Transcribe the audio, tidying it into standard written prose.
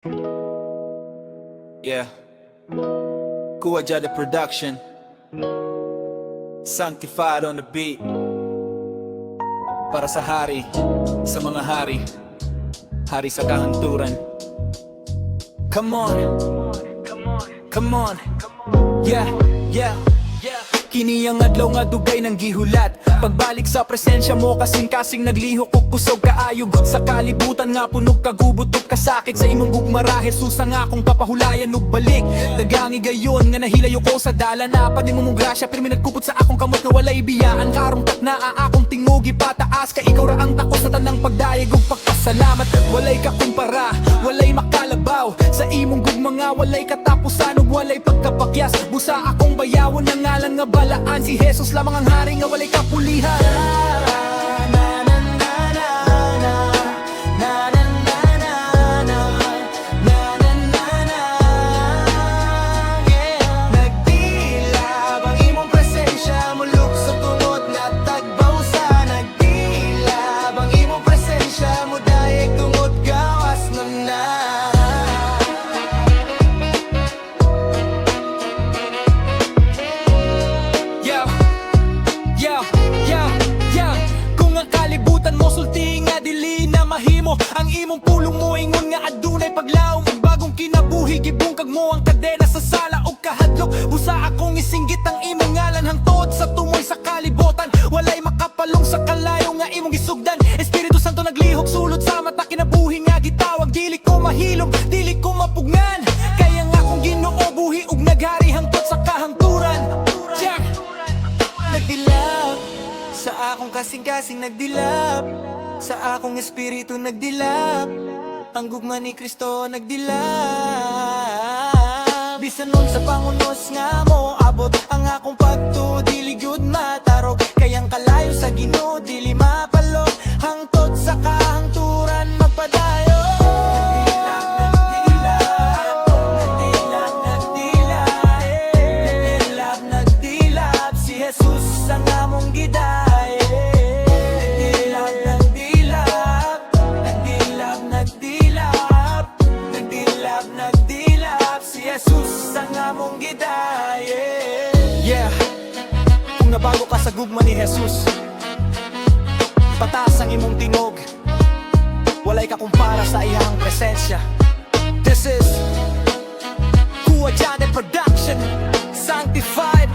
Yeah, Kuwa Jada Production, Sanctified on the beat. Para sa hari, sa mga hari, hari sa kahanturan. Come on, come on, yeah, yeah. Kini ang adlaw nga dugay ng gihulat. Pagbalik sa presensya mo kasing-kasing naglihok ug kusog kaayo gud sa kalibutan nga punog kagubot ug kasakit sa imong gugmara. Jesus ang akong papahulayan ug balik. Dagangi gayon nga nahilayo ko sa dala na padi mo mong grasya pero may nagkupot sa akong kamot nga walay biyaan. Karong takna akong tingugi pataas ka ikaw ra ang takos sa tanang pagdayeg ug pagpasalamat. Walay ka kumpara, walay makalabaw sa imong gugma nga walay katapusan ug walay pagkapakyas. Busa akong bayawon ng ngalan nga balaan si Jesus lamang ang hari nga walay kapulihan. Nagdilab ang imong presensya mulok sa tungod nga tagbawsa. Nagdilab ang imong presensya mo dayeg tungod gawas na. Kung ang kalibutan mo sulti nga dili na mahimo, ang imong pulong mo ingon nga adunay paglaom ug bagong kinabuhi. Gibungkag mo ang kadena sa sala ug kahadlok. Busa akong isinggit ang imong ngalan hangtod sa tumoy sa kalibutan. Walay makapalong sa kalayo nga imong gisugdan. Espiritu Santo naglihok sulod sa mata kinabuhi nga gitawag. Dili ko mahilom, dili ko mapugnan. Kaya nga akong Ginoo buhi ug naghari hangtod sa kahanturan. Nagdilap sa akong kasing-kasing nagdilap, sa akong espiritu nagdilap, ang gugma ni Kristo nagdilap. Bisan nun sa pangunos nga mo abot ang akong pagtuo dili gyud matarog. Kayang kalayo sa Ginoo dili mapalog hangtod sa kahanturan magpadayo. Nagdilap si Jesus ang among gidaye. Nagdilap si Jesus ang among gidaye. Yeah, kung nabago ka sa gugma ni Jesus, pataas ang imong tingog, walay ka kumpara sa iyang presensya. This is Kuwa Jada Production, Sanctified